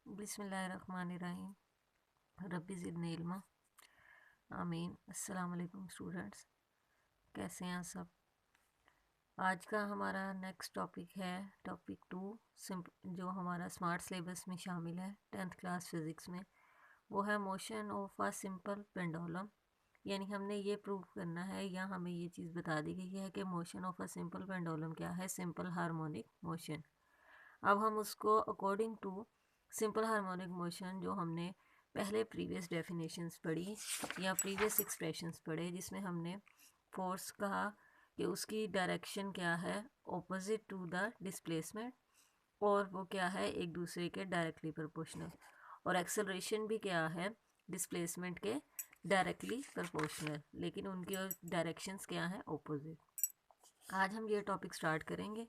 बिस्मिल्लाहिर्रहमानिर्रहीम रब्बी ज़िदनी इल्मा आमीन। अस्सलाम वालेकुम स्टूडेंट्स, कैसे हैं सब। आज का हमारा नेक्स्ट टॉपिक है टॉपिक 2 जो हमारा स्मार्ट सिलेबस में शामिल है 10th क्लास फिज़िक्स में। वो है motion of a simple pendulum. यानी हमने ये प्रूव करना है या हमें ये चीज़ बता दी गई है कि motion of a simple pendulum क्या है, सिंपल हार्मोनिक मोशन। अब हम उसको according to simple harmonic motion जो हमने पहले प्रीवियस डेफिनेशंस पढ़ी या प्रीवियस एक्सप्रेशंस पढ़े, जिसमें हमने फोर्स कहा कि उसकी डायरेक्शन क्या है, ऑपोजिट टू द डिस्प्लेसमेंट, और वो क्या है, एक दूसरे के डायरेक्टली प्रोपोर्शनल, और एक्सेलरेशन भी क्या है, डिस्प्लेसमेंट के डायरेक्टली प्रोपोर्शनल, लेकिन उनके डायरेक्शंस क्या हैं, ऑपोजिट। आज हम ये टॉपिक स्टार्ट करेंगे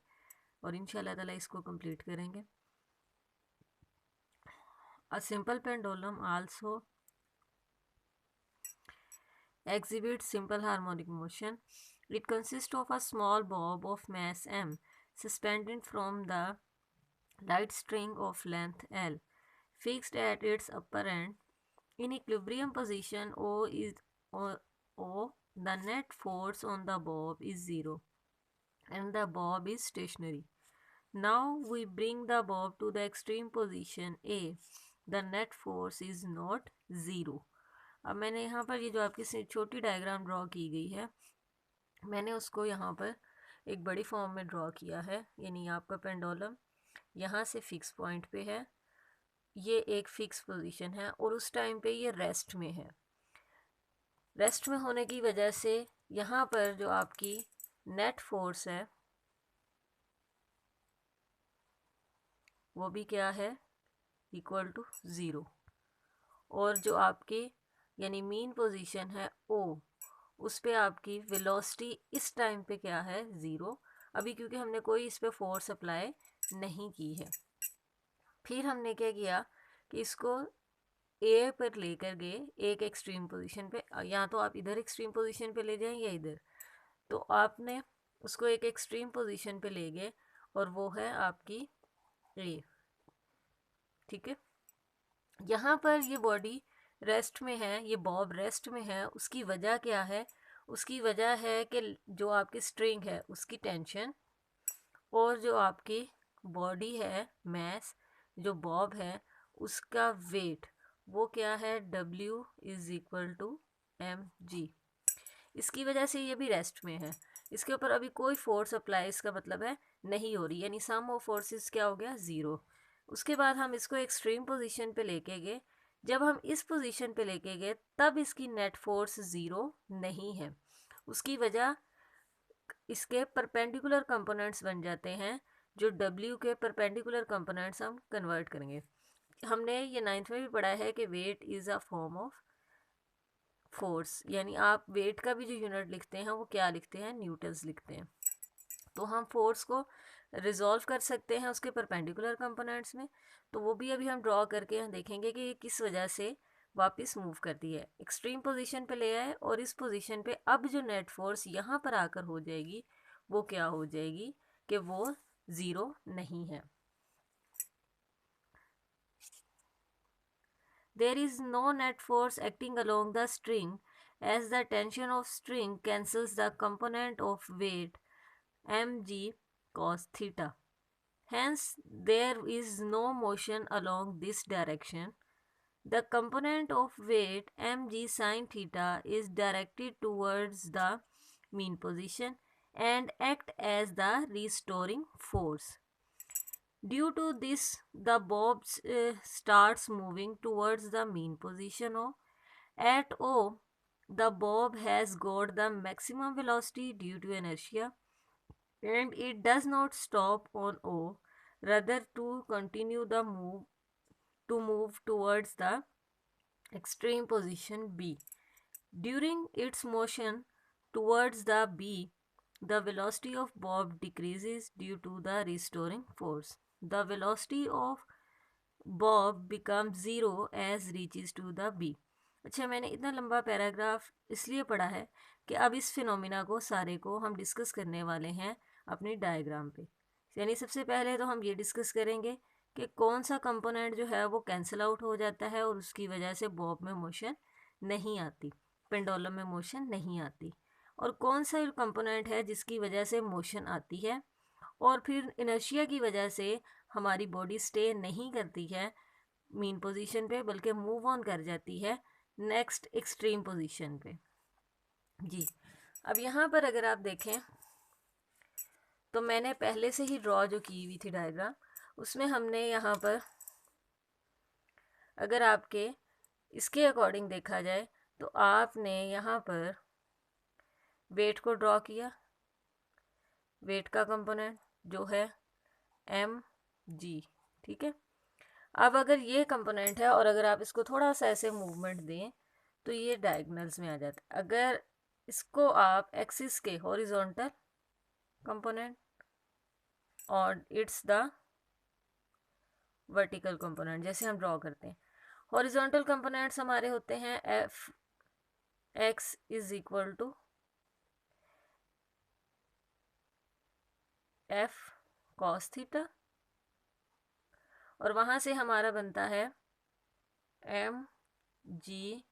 और इंशाल्लाह ताला इसको कंप्लीट करेंगे। A simple pendulum also exhibits simple harmonic motion. It consists of a small bob of mass m suspended from the right string of length L, fixed at its upper end. In equilibrium position O, the net force on the bob is 0 and the bob is stationary. Now we bring the bob to the extreme position A. The net force is not 0. अब मैंने यहाँ पर ये जो आपकी छोटी diagram draw की गई है, मैंने उसको यहाँ पर एक बड़ी फॉर्म में ड्रॉ किया है। यानी आपका पेंडुलम यहाँ से फिक्स पॉइंट पे है, ये एक फिक्स पोजीशन है, और उस टाइम पे ये रेस्ट में है। रेस्ट में होने की वजह से यहाँ पर जो आपकी नेट फोर्स है वो भी क्या है, इक्वल टू 0। और जो आपकी यानी मीन पोजीशन है ओ, उस पे आपकी वेलोसिटी इस टाइम पे क्या है, 0, अभी, क्योंकि हमने कोई इस पे फोर्स अप्लाई नहीं की है। फिर हमने क्या किया कि इसको ए पर लेकर गए एक एक्सट्रीम पोजीशन पे, या तो आप इधर एक्सट्रीम पोजीशन पे ले जाएं या इधर, तो आपने उसको एक एक्सट्रीम पोजीशन पे ले गए और वो है आपकी ए। ठीक है, यहाँ पर ये बॉडी रेस्ट में है, ये बॉब रेस्ट में है। उसकी वजह क्या है, उसकी वजह है कि जो आपकी स्ट्रिंग है उसकी टेंशन, और जो आपकी बॉडी है मैस, जो बॉब है उसका वेट, वो क्या है, W is equal to mg। इसकी वजह से ये भी रेस्ट में है, इसके ऊपर अभी कोई फोर्स अप्लाई, इसका मतलब है नहीं हो रही, यानी सम ऑफ फोर्सेस क्या हो गया, 0। उसके बाद हम इसको एक्सट्रीम पोजीशन पे लेके गए। जब हम इस पोजीशन पे लेके गए तब इसकी नेट फोर्स 0 नहीं है। उसकी वजह इसके परपेंडिकुलर कंपोनेंट्स बन जाते हैं, जो W के परपेंडिकुलर कंपोनेंट्स हम कन्वर्ट करेंगे। हमने ये 9th में भी पढ़ा है कि weight is a form of force, यानी आप वेट का भी जो यूनिट लिखते हैं वो क्या लिखते हैं, न्यूटन्स लिखते हैं। तो हम फोर्स को रिजॉल्व कर सकते हैं उसके परपेंडिकुलर कंपोनेंट्स में, तो वो भी अभी हम ड्रॉ करके हम देखेंगे कि ये किस वजह से वापस मूव करती है। एक्सट्रीम पोजीशन पे ले आए और इस पोजीशन पे अब जो नेट फोर्स यहाँ पर आकर हो जाएगी वो क्या हो जाएगी कि वो 0 नहीं है। There is no net force acting along the string, as the tension of string cancels the component of weight mg cos theta. Hence, there is no motion along this direction. The component of weight mg sin theta is directed towards the mean position and act as the restoring force. Due to this, the bob starts moving towards the mean position O. At O, the bob has got the maximum velocity due to inertia, and it does not stop on O, rather to continue the move towards the extreme position B. During its motion towards the B, the velocity of bob decreases due to the restoring force. The velocity of bob becomes 0 as reaches to the B. अच्छा, मैंने इतना लंबा paragraph इसलिए पढ़ा है कि अब इस फिनोमिना को सारे को हम डिस्कस करने वाले हैं अपनी डायग्राम पे। यानी सबसे पहले तो हम ये डिस्कस करेंगे कि कौन सा कंपोनेंट जो है वो कैंसिल आउट हो जाता है और उसकी वजह से बॉब में मोशन नहीं आती, पेंडुलम में मोशन नहीं आती, और कौन सा कंपोनेंट है जिसकी वजह से मोशन आती है और फिर इनर्शिया की वजह से हमारी बॉडी स्टे नहीं करती है मीन पोजीशन पे, बल्कि मूव ऑन कर जाती है नेक्स्ट एक्सट्रीम पोजीशन पे। जी, अब यहाँ पर अगर आप देखें तो मैंने पहले से ही ड्रॉ जो की हुई थी डायग्राम, उसमें हमने यहाँ पर अगर आपके इसके अकॉर्डिंग देखा जाए तो आपने यहाँ पर वेट को ड्रॉ किया, वेट का कंपोनेंट जो है mg, ठीक है। अब अगर ये कंपोनेंट है और अगर आप इसको थोड़ा सा ऐसे मूवमेंट दें तो ये डायगोनल्स में आ जाता है। अगर इसको आप एक्सिस के हॉरिजॉन्टल कंपोनेंट और इट्स द वर्टिकल कंपोनेंट जैसे हम ड्रॉ करते हैं, हॉरिजॉन्टल कंपोनेंट्स हमारे होते हैं F x is equal to F cos theta, और वहाँ से हमारा बनता है एम जी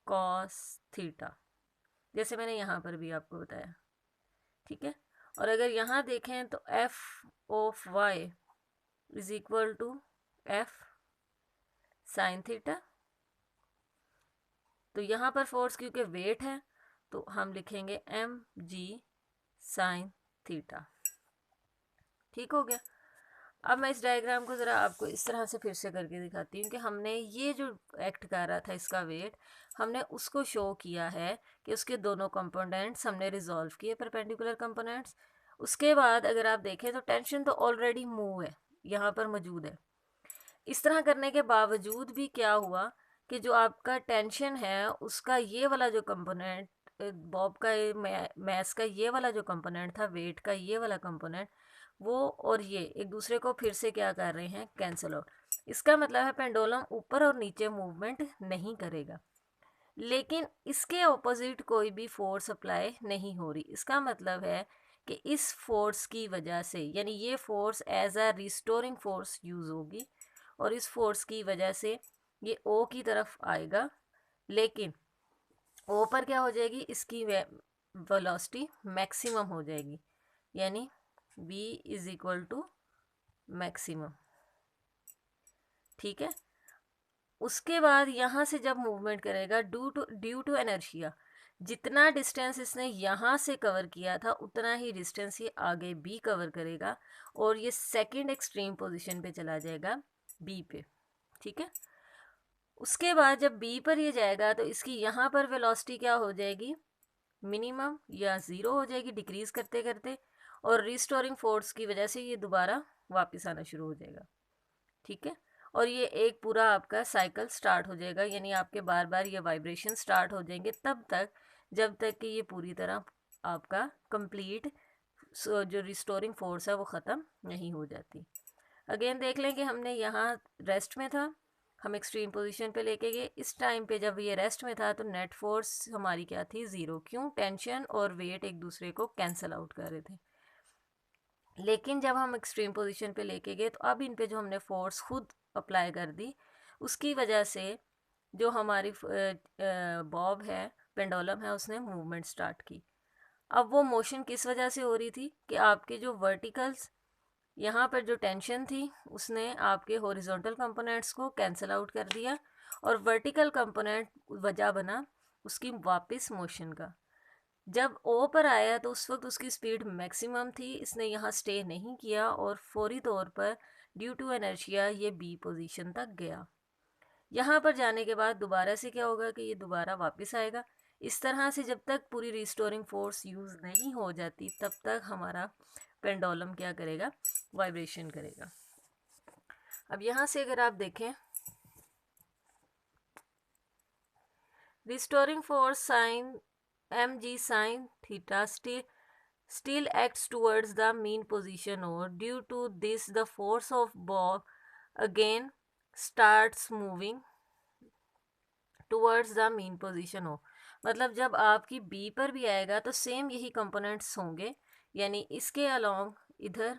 कॉस थीटा, जैसे मैंने यहाँ पर भी आपको बताया, ठीक है। और अगर यहाँ देखें तो F of y is equal to F sine theta, तो यहाँ पर फोर्स क्योंकि वेट है तो हम लिखेंगे एम जी साइन थीटा, ठीक हो गया। अब मैं इस डायग्राम को ज़रा आपको इस तरह से फिर से करके दिखाती हूँ कि हमने ये जो एक्ट कर रहा था इसका वेट, हमने उसको शो किया है कि उसके दोनों कंपोनेंट्स हमने रिजॉल्व किए परपेंडिकुलर कंपोनेंट्स। उसके बाद अगर आप देखें तो टेंशन तो ऑलरेडी मूव है, यहाँ पर मौजूद है। इस तरह करने के बावजूद भी क्या हुआ कि जो आपका टेंशन है उसका ये वाला जो कंपोनेंट, बॉब का मैस का ये वाला जो कंपोनेंट था, वेट का ये वाला कंपोनेंट, वो और ये एक दूसरे को फिर से क्या कर रहे हैं, कैंसिल आउट। इसका मतलब है पेंडुलम ऊपर और नीचे मूवमेंट नहीं करेगा, लेकिन इसके ऑपोजिट कोई भी फोर्स अप्लाई नहीं हो रही। इसका मतलब है कि इस फोर्स की वजह से, यानी ये force as a restoring force use होगी और इस फोर्स की वजह से ये ओ की तरफ आएगा, लेकिन ओ पर क्या हो जाएगी, इसकी वेलोसिटी मैक्सिमम हो जाएगी, यानी v is equal to maximum, ठीक है। उसके बाद यहाँ से जब मूवमेंट करेगा ड्यू टू एनर्शिया, जितना डिस्टेंस इसने यहाँ से कवर किया था उतना ही डिस्टेंस ये आगे भी कवर करेगा और ये सेकंड एक्सट्रीम पोजीशन पे चला जाएगा बी पे, ठीक है। उसके बाद जब बी पर ये जाएगा तो इसकी यहाँ पर वेलोसिटी क्या हो जाएगी, मिनिमम या ज़ीरो हो जाएगी डिक्रीज करते करते, और रिस्टोरिंग फोर्स की वजह से ये दोबारा वापस आना शुरू हो जाएगा, ठीक है। और ये एक पूरा आपका साइकिल स्टार्ट हो जाएगा, यानी आपके बार बार ये वाइब्रेशन स्टार्ट हो जाएंगे तब तक जब तक कि ये पूरी तरह आपका कंप्लीट जो रिस्टोरिंग फोर्स है वो ख़त्म नहीं हो जाती। अगेन देख लें कि हमने यहाँ रेस्ट में था, हम एक्सट्रीम पोजीशन पे लेके गए, इस टाइम पे जब ये रेस्ट में था तो नेट फोर्स हमारी क्या थी, ज़ीरो। क्यों, टेंशन और वेट एक दूसरे को कैंसिल आउट कर रहे थे। लेकिन जब हम एक्सट्रीम पोजीशन पे लेके गए तो अब इन पे जो हमने फोर्स खुद अप्लाई कर दी, उसकी वजह से जो हमारी बॉब है, पेंडुलम है, उसने मूवमेंट स्टार्ट की। अब वो मोशन किस वजह से हो रही थी कि आपके जो वर्टिकल्स यहाँ पर जो टेंशन थी उसने आपके हॉरिजॉन्टल कंपोनेंट्स को कैंसिल आउट कर दिया और वर्टिकल कंपोनेंट वजह बना उसकी वापस मोशन का। जब ओ पर आया तो उस वक्त उसकी स्पीड मैक्सिमम थी, इसने यहाँ स्टे नहीं किया और फौरी तौर पर ड्यू टू इनर्शिया ये बी पोजीशन तक गया। यहाँ पर जाने के बाद दोबारा से क्या होगा कि ये दोबारा वापस आएगा। इस तरह से जब तक पूरी रिस्टोरिंग फोर्स यूज़ नहीं हो जाती तब तक हमारा पेंडुलम क्या करेगा, वाइब्रेशन करेगा। अब यहाँ से अगर आप देखें, restoring force sine mg sin theta still acts towards the mean position, or due to this the force of bob again starts moving towards the mean position हो। मतलब जब आपकी b पर भी आएगा तो सेम यही कंपोनेंट्स होंगे, यानी इसके अलोंग इधर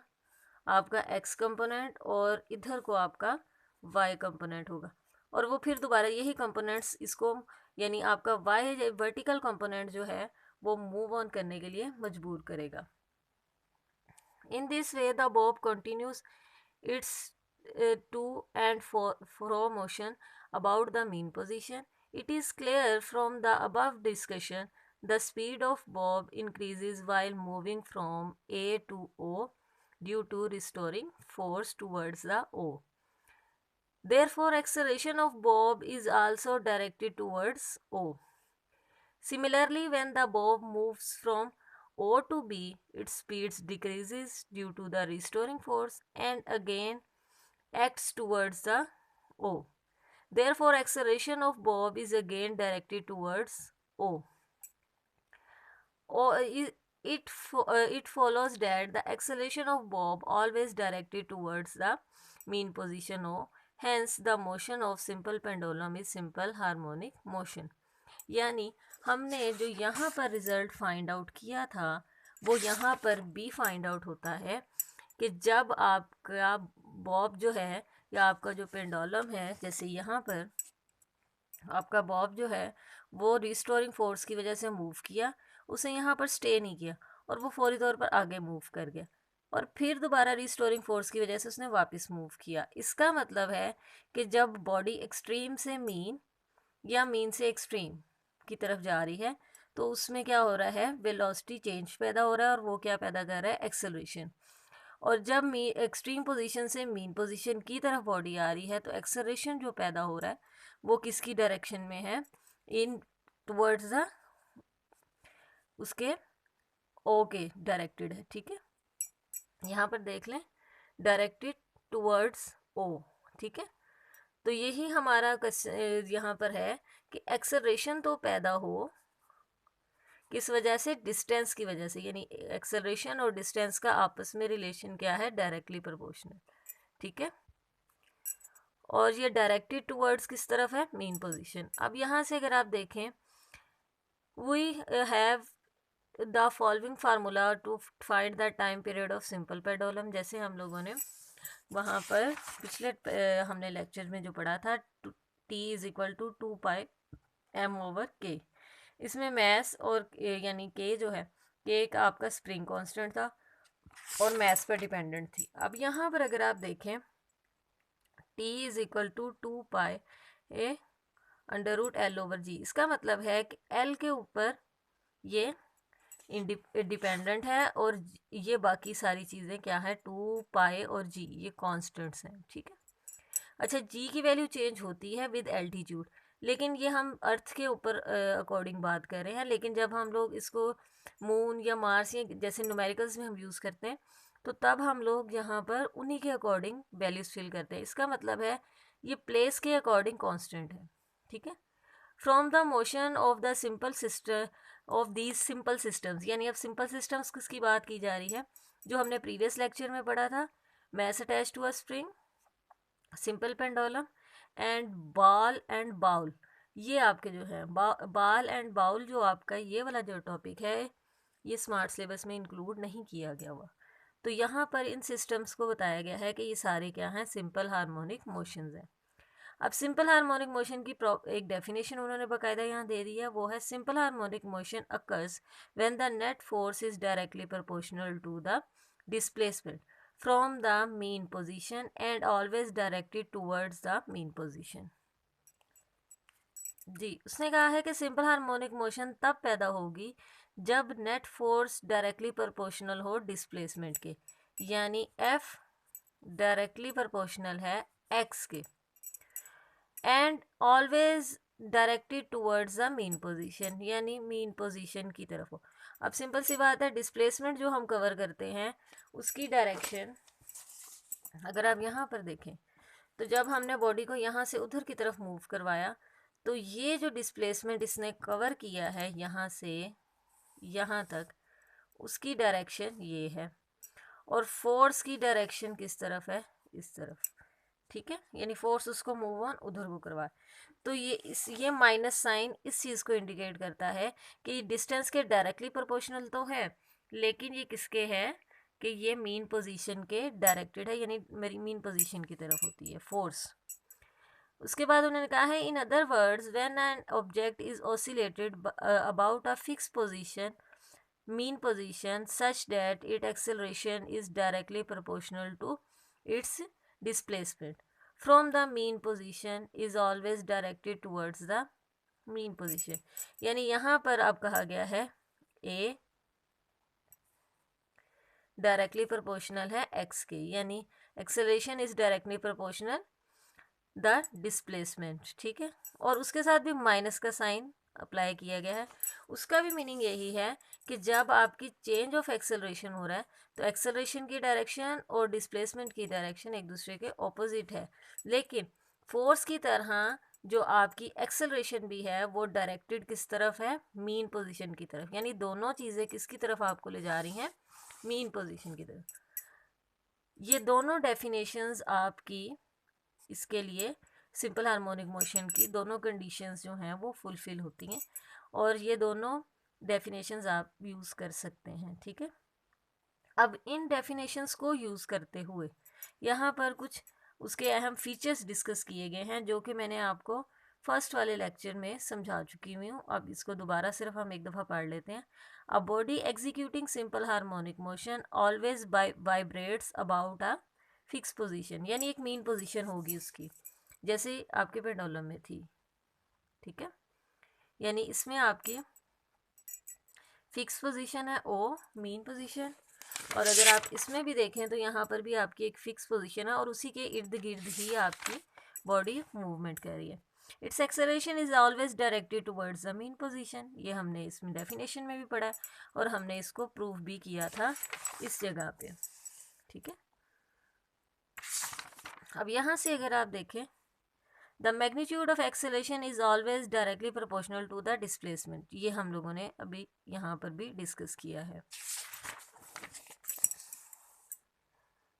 आपका x कंपोनेंट और इधर को आपका y कंपोनेंट होगा, और वो फिर दोबारा यही कंपोनेंट्स इसको यानी आपका y वर्टिकल कंपोनेंट जो है वो मूव ऑन करने के लिए मजबूर करेगा। In this way the bob continues its to and fro motion about the mean position. It is clear from the above discussion the speed of bob increases while moving from A to O due to restoring force towards the O. Therefore, acceleration of bob is also directed towards O. Similarly, when the bob moves from O to B, its speed decreases due to the restoring force and again acts towards the O. Therefore, acceleration of bob is again directed towards O. It follows that the acceleration of bob always directed towards the mean position O. Hence, the motion of simple pendulum is simple harmonic motion. यानी हमने जो यहाँ पर result find out किया था वो यहाँ पर भी फाइंड आउट होता है कि जब आपका बॉब जो है या आपका जो पेंडुलम है, जैसे यहाँ पर आपका बॉब जो है वो रिस्टोरिंग फोर्स की वजह से मूव किया, उसे यहाँ पर स्टे नहीं किया और वो फौरी तौर पर आगे मूव कर गया और फिर दोबारा रिस्टोरिंग फोर्स की वजह से उसने वापस मूव किया। इसका मतलब है कि जब बॉडी एक्सट्रीम से मीन या मीन से एक्सट्रीम की तरफ जा रही है तो उसमें क्या हो रहा है, वेलोसिटी चेंज पैदा हो रहा है और वो क्या पैदा कर रहा है, एक्सेलरेशन। और जब एक्सट्रीम पोजीशन से मीन पोजीशन की तरफ बॉडी आ रही है तो एक्सेलरेशन जो पैदा हो रहा है वो किसकी डायरेक्शन में है, इन टुवर्ड्स द उसके ओ के डायरेक्टेड है। ठीक है, यहाँ पर देख लें, डायरेक्टेड टुवर्ड्स ओ। ठीक है, तो यही हमारा यहाँ पर है कि एक्सेलरेशन तो पैदा हो किस वजह से, डिस्टेंस की वजह से, यानी एक्सेलरेशन और डिस्टेंस का आपस में रिलेशन क्या है, डायरेक्टली प्रोपोर्शनल। ठीक है, और ये डायरेक्टेड टुवर्ड्स किस तरफ है, मेन पोजीशन। अब यहाँ से अगर आप देखें, we have the following formula to find the time period of simple pendulum. जैसे हम लोगों ने वहाँ पर पिछले हमने लेक्चर में जो पढ़ा था, T is equal to 2πm/k। इसमें मैस और यानी के जो है, के का आपका स्प्रिंग कांस्टेंट था और मैस पर डिपेंडेंट थी। अब यहाँ पर अगर आप देखें, t is equal to 2π/√L/g, इसका मतलब है कि L के ऊपर ये डिपेंडेंट है और ये बाकी सारी चीज़ें क्या है, 2π और g ये कांस्टेंट्स हैं। ठीक है, अच्छा g की वैल्यू चेंज होती है विद एल्टीट्यूड, लेकिन ये हम अर्थ के ऊपर अकॉर्डिंग बात कर रहे हैं। लेकिन जब हम लोग इसको मून या मार्स या जैसे न्यूमेरिकल्स में हम यूज़ करते हैं तो तब हम लोग यहाँ पर उन्हीं के अकॉर्डिंग वैल्यूज फिल करते हैं। इसका मतलब है ये प्लेस के अकॉर्डिंग कांस्टेंट है। ठीक है, from the motion of the simple system of these simple systems, यानी अब सिंपल सिस्टम्स किसकी बात की जा रही है, जो हमने प्रीवियस लेक्चर में पढ़ा था, mass attach to a spring, simple pendulum and ball and bowl. ये आपके जो है बॉल एंड बाउल, जो आपका ये वाला जो टॉपिक है ये स्मार्ट सिलेबस में इंक्लूड नहीं किया गया हुआ। तो यहाँ पर इन सिस्टम्स को बताया गया है कि ये सारे क्या हैं, सिंपल हार्मोनिक मोशंस हैं। अब सिंपल हार्मोनिक मोशन की एक डेफिनेशन उन्होंने बाकायदा यहाँ दे दी है, वो है simple harmonic motion occurs when the net force is directly proportional to the displacement from the mean position and always directed towards the mean position। जी, उसने कहा है कि सिंपल हार्मोनिक मोशन तब पैदा होगी जब नेट फोर्स डायरेक्टली प्रोपोर्शनल हो displacement के, यानी F डायरेक्टली प्रोपोर्शनल है x के, and always directed towards the mean position, यानी मीन पोजीशन की तरफ हो। अब सिंपल सी बात है, डिस्प्लेसमेंट जो हम कवर करते हैं उसकी डायरेक्शन अगर आप यहाँ पर देखें तो जब हमने बॉडी को यहाँ से उधर की तरफ मूव करवाया तो ये जो डिस्प्लेसमेंट इसने कवर किया है यहाँ से यहाँ तक, उसकी डायरेक्शन ये है और फोर्स की डायरेक्शन किस तरफ है, इस तरफ। ठीक है, यानी फोर्स उसको मूव ऑन उधर को करवा, तो ये माइनस साइन इस चीज़ को इंडिकेट करता है कि डिस्टेंस के डायरेक्टली प्रोपोर्शनल तो है, लेकिन ये किसके है, कि ये मीन पोजीशन के डायरेक्टेड है, यानी मेरी मीन पोजीशन की तरफ होती है फोर्स। उसके बाद उन्होंने कहा है in other words when an object is oscillated about a fix position mean position such that its acceleration is directly proportional to its displacement from the mean position is always directed towards the mean position। यानी यहाँ पर अब कहा गया है a directly proportional है x के, यानी acceleration is directly proportional the displacement, ठीक है। और उसके साथ भी माइनस का साइन अप्लाई किया गया है। उसका भी मीनिंग यही है कि जब आपकी चेंज ऑफ एक्सेलरेशन हो रहा है तो एक्सेलरेशन की डायरेक्शन और डिस्प्लेसमेंट की डायरेक्शन एक दूसरे के ऑपोजिट है, लेकिन फोर्स की तरह जो आपकी एक्सेलरेशन भी है वो डायरेक्टेड किस तरफ है, मीन पोजीशन की तरफ। यानी दोनों चीज़ें किसकी तरफ आपको ले जा रही हैं, मीन पोजीशन की तरफ। ये दोनों डेफिनेशंस आपकी इसके लिए सिंपल हार्मोनिक मोशन की दोनों कंडीशंस जो हैं वो फुलफिल होती हैं, और ये दोनों डेफिनेशंस आप यूज़ कर सकते हैं, ठीक है। अब इन डेफिनेशंस को यूज़ करते हुए यहाँ पर कुछ उसके अहम फीचर्स डिस्कस किए गए हैं जो कि मैंने आपको फर्स्ट वाले लेक्चर में समझा चुकी हुई हूँ। अब इसको दोबारा सिर्फ हम एक दफ़ा पढ़ लेते हैं। A body executing simple harmonic motion always vibrates about a fix position, यानी एक मीन पोजीशन होगी उसकी, जैसे आपके पेंडुलम में थी, ठीक है। यानी इसमें आपकी फिक्स पोजीशन है ओ, मीन पोजीशन, और अगर आप इसमें भी देखें तो यहाँ पर भी आपकी एक फिक्स पोजीशन है और उसी के इर्द गिर्द ही आपकी बॉडी मूवमेंट कर रही है। It's acceleration is always directed towards the mean position, ये हमने इसमें डेफिनेशन में भी पढ़ा है और हमने इसको प्रूव भी किया था इस जगह पे, ठीक है। अब यहाँ से अगर आप देखें the magnitude of acceleration is always directly proportional to the displacement, ये हम लोगों ने अभी यहाँ पर भी डिस्कस किया है।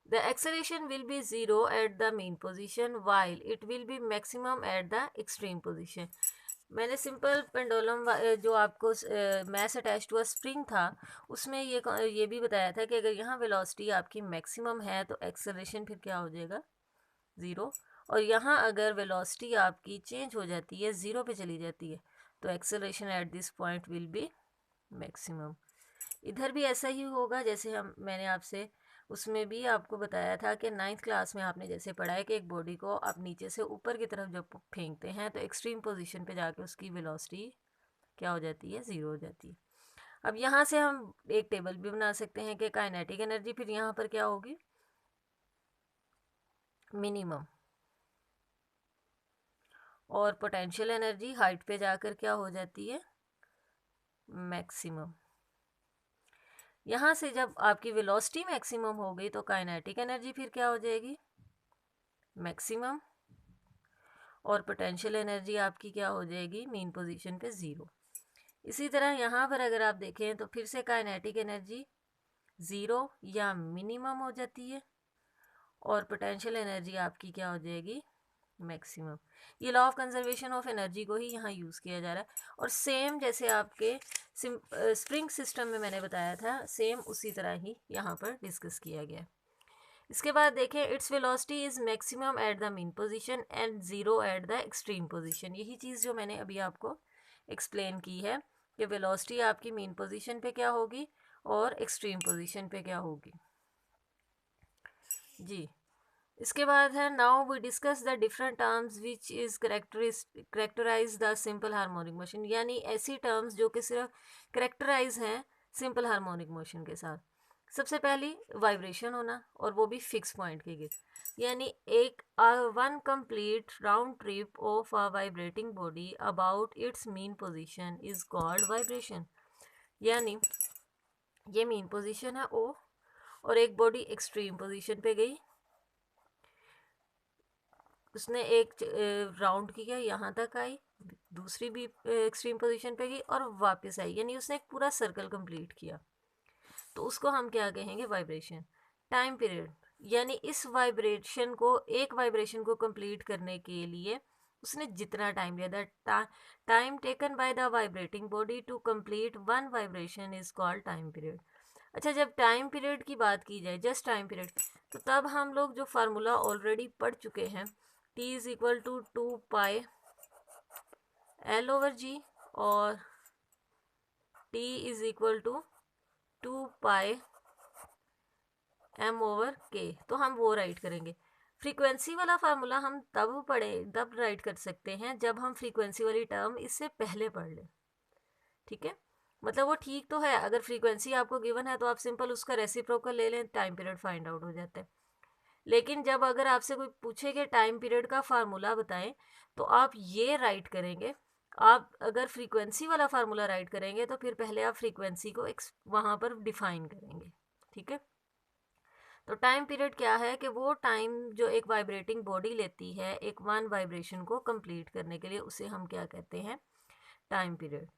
The acceleration will be zero at the mean position while it will be maximum at the extreme position। मैंने सिंपल पेंडुलम जो आपको mass attach to a spring था उसमें ये भी बताया था कि अगर यहाँ वेलोसिटी आपकी मैक्सिमम है तो एक्सेलरेशन फिर क्या हो जाएगा, ज़ीरो। और यहाँ अगर वेलोसिटी आपकी चेंज हो जाती है, ज़ीरो पे चली जाती है, तो acceleration at this point will be maximum. इधर भी ऐसा ही होगा जैसे मैंने आपसे उसमें भी आपको बताया था कि 9th क्लास में आपने जैसे पढ़ा है कि एक बॉडी को आप नीचे से ऊपर की तरफ जब फेंकते हैं तो एक्सट्रीम पोजीशन पे जाके उसकी वेलोसिटी क्या हो जाती है, ज़ीरो हो जाती है। अब यहाँ से हम एक टेबल भी बना सकते हैं कि काइनेटिक एनर्जी फिर यहाँ पर क्या होगी, मिनिमम, और पोटेंशियल एनर्जी हाइट पे जाकर क्या हो जाती है, मैक्सिमम। यहाँ से जब आपकी वेलोसिटी मैक्सिमम हो गई तो काइनेटिक एनर्जी फिर क्या हो जाएगी, मैक्सिमम, और पोटेंशियल एनर्जी आपकी क्या हो जाएगी, मीन पोजीशन पे ज़ीरो। इसी तरह यहाँ पर अगर आप देखें तो फिर से काइनेटिक एनर्जी ज़ीरो या मिनिमम हो जाती है और पोटेंशियल एनर्जी आपकी क्या हो जाएगी, मैक्सिमम। ये law of conservation of energy को ही यहाँ यूज़ किया जा रहा है, और सेम जैसे आपके स्प्रिंग सिस्टम में मैंने बताया था सेम उसी तरह ही यहाँ पर डिस्कस किया गया। इसके बाद देखें its velocity is maximum at the mean position and zero at the extreme position. यही चीज़ जो मैंने अभी आपको एक्सप्लेन की है कि वेलोसिटी आपकी मीन पोजीशन पे क्या होगी और एक्सट्रीम पोजीशन पे क्या होगी जी। इसके बाद है now we discuss the different terms which is characterize the simple harmonic motion, यानी ऐसी टर्म्स जो कि सिर्फ करेक्टराइज हैं सिंपल हार्मोनिक मोशन के साथ। सबसे पहली वाइब्रेशन होना, और वो भी फिक्स पॉइंट के गिर्द, यानी एक one complete round trip of a vibrating body about it's mean position is called vibration. यानी ये मीन पोजीशन है ओ, और एक बॉडी एक्सट्रीम पोजीशन पे गई, उसने एक राउंड किया, यहाँ तक आई, दूसरी भी एक्सट्रीम पोजीशन पे गई और वापस आई, यानी उसने एक पूरा सर्कल कंप्लीट किया, तो उसको हम क्या कहेंगे, वाइब्रेशन। टाइम पीरियड, यानी इस वाइब्रेशन को, एक वाइब्रेशन को कंप्लीट करने के लिए उसने जितना टाइम लिया, that time taken by the vibrating body to complete one vibration is called time period. अच्छा, जब टाइम पीरियड की बात की जाए, जस्ट टाइम पीरियड, तो तब हम लोग जो फार्मूला ऑलरेडी पढ़ चुके हैं, t is equal to 2 pi L/G और t is equal to 2 pi M/K, तो हम वो राइट करेंगे। फ्रीक्वेंसी वाला फार्मूला हम तब राइट कर सकते हैं जब हम फ्रीक्वेंसी वाली टर्म इससे पहले पढ़ लें, ठीक है। मतलब वो ठीक तो है, अगर फ्रीक्वेंसी आपको गिवन है तो आप सिंपल उसका रेसिप्रोकल ले लें, टाइम पीरियड फाइंड आउट हो जाता है। लेकिन जब अगर आपसे कोई पूछे कि टाइम पीरियड का फार्मूला बताएं, तो आप ये राइट करेंगे। आप अगर फ्रीक्वेंसी वाला फार्मूला राइट करेंगे तो फिर पहले आप फ्रीक्वेंसी को वहाँ पर डिफाइन करेंगे, ठीक है। तो टाइम पीरियड क्या है कि वो टाइम जो एक वाइब्रेटिंग बॉडी लेती है एक वन वाइब्रेशन को कंप्लीट करने के लिए, उसे हम क्या कहते हैं, टाइम पीरियड।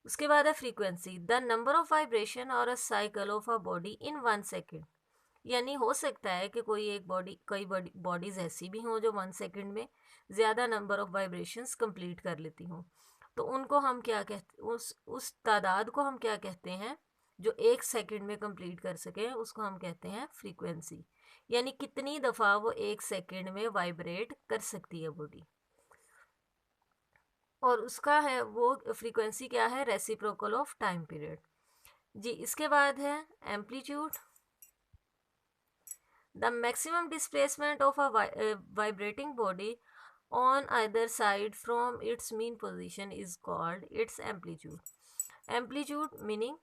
उसके बाद है frequency, the number of vibration और a cycle of a body in 1 second. यानी हो सकता है कि कई बॉडीज ऐसी भी हों जो 1 सेकेंड में ज़्यादा नंबर ऑफ वाइब्रेशंस कंप्लीट कर लेती हों, तो उनको हम क्या कहते, उस तादाद को हम क्या कहते हैं जो 1 सेकेंड में कंप्लीट कर सके, उसको हम कहते हैं फ्रीक्वेंसी। यानी कितनी दफ़ा वो 1 सेकेंड में वाइब्रेट कर सकती है बॉडी, और उसका है वो फ्रीक्वेंसी क्या है, रेसिप्रोकल ऑफ टाइम पीरियड जी। इसके बाद है amplitude, the maximum displacement of a vibrating body on either side from its mean position is called its amplitude। Amplitude meaning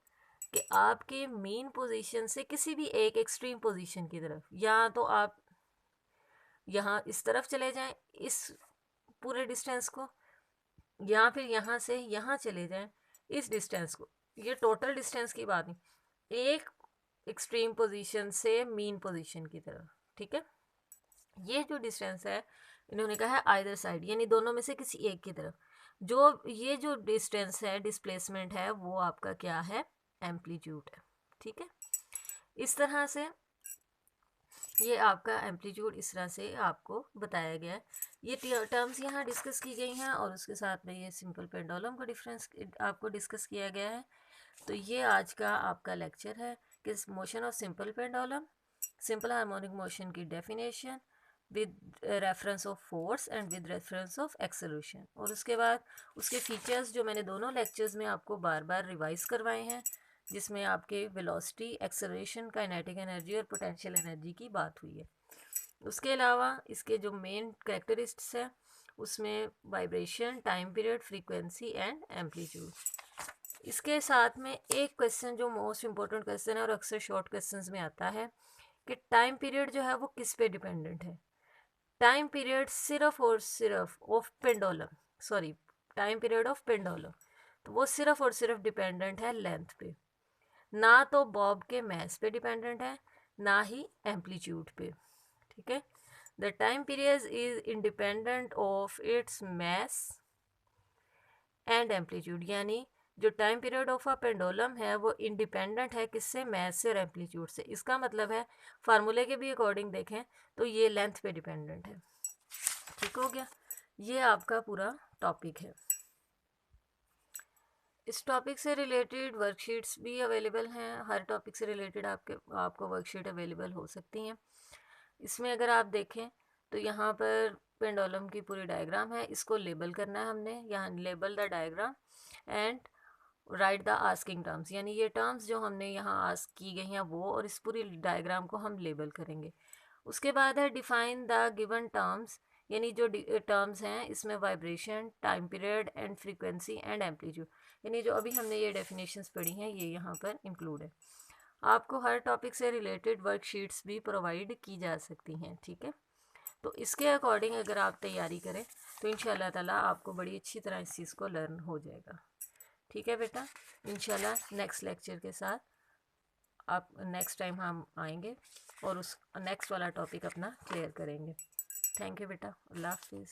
कि आपके मीन पोजीशन से किसी भी एक एक्सट्रीम पोजीशन की तरफ, या तो आप यहाँ इस तरफ चले जाएं इस पूरे डिस्टेंस को, या फिर यहाँ से यहाँ चले जाएं इस डिस्टेंस को, ये टोटल डिस्टेंस की बात नहीं, एक एक्सट्रीम पोजीशन से मीन पोजीशन की तरफ, ठीक है। ये जो डिस्टेंस है इन्होंने कहा है आइदर साइड, यानी दोनों में से किसी एक की तरफ, जो ये जो डिस्टेंस है, डिस्प्लेसमेंट है, वो आपका क्या है, एम्पलीट्यूड है, ठीक है। इस तरह से ये आपका एम्पलीट्यूड इस तरह से आपको बताया गया है। ये टर्म्स यहाँ डिस्कस की गई हैं और उसके साथ में ये सिंपल पेंडुलम का डिफरेंस आपको डिस्कस किया गया है। तो ये आज का आपका लेक्चर है कि motion of simple pendulum, simple harmonic motion की definition with reference of force and with reference of acceleration, और उसके बाद उसके फीचर्स जो मैंने दोनों लेक्चर्स में आपको बार बार रिवाइज करवाए हैं, जिसमें आपके वेलोसिटी, एक्सेलरेशन, काइनेटिक एनर्जी और पोटेंशियल एनर्जी की बात हुई है। उसके अलावा इसके जो मेन कैरेक्टरिस्टिक्स है उसमें vibration, time period, frequency and amplitude. इसके साथ में एक क्वेश्चन जो मोस्ट इम्पोर्टेंट क्वेश्चन है और अक्सर शॉर्ट क्वेश्चंस में आता है कि टाइम पीरियड जो है वो किस पे डिपेंडेंट है। टाइम पीरियड सिर्फ और सिर्फ of pendulum, sorry, time period of pendulum, तो वो सिर्फ और सिर्फ डिपेंडेंट है लेंथ पे, ना तो बॉब के मैस पे डिपेंडेंट है, ना ही एम्पलीट्यूड पे, ठीक है। The time period is independent of its mass and amplitude, यानी जो time period of a pendulum है वो इंडिपेंडेंट है किससे, मैस से और एम्पलीट्यूड से। इसका मतलब है फार्मूले के भी अकॉर्डिंग देखें तो ये लेंथ पे डिपेंडेंट है, ठीक हो गया। ये आपका पूरा टॉपिक है। इस टॉपिक से रिलेटेड वर्कशीट्स भी अवेलेबल हैं, हर टॉपिक से रिलेटेड आपको वर्कशीट अवेलेबल हो सकती हैं। इसमें अगर आप देखें तो यहाँ पर पेंडुलम की पूरी डायग्राम है, इसको लेबल करना है हमने, यहाँ label the diagram and right the asking terms, यानी ये टर्म्स जो हमने यहाँ आस्क की गई हैं वो, और इस पूरी डायग्राम को हम लेबल करेंगे। उसके बाद है डिफाइन द गिवन टर्म्स, यानी जो टर्म्स हैं इसमें vibration, time period and frequency and amplitude, यानी जो अभी हमने ये डेफिनेशंस पढ़ी हैं ये यहाँ पर इंक्लूड है। आपको हर टॉपिक से रिलेटेड वर्कशीट्स भी प्रोवाइड की जा सकती हैं, ठीक है। तो इसके अकॉर्डिंग अगर आप तैयारी करें तो इंशाल्लाह ताला आपको बड़ी अच्छी तरह इस चीज़ को लर्न हो जाएगा, ठीक है बेटा। इंशाल्लाह नेक्स्ट लेक्चर के साथ आप नेक्स्ट टाइम हम आएंगे और उस नेक्स्ट वाला टॉपिक अपना क्लियर करेंगे। थैंक यू बेटा, अल्लाह हाफिज़।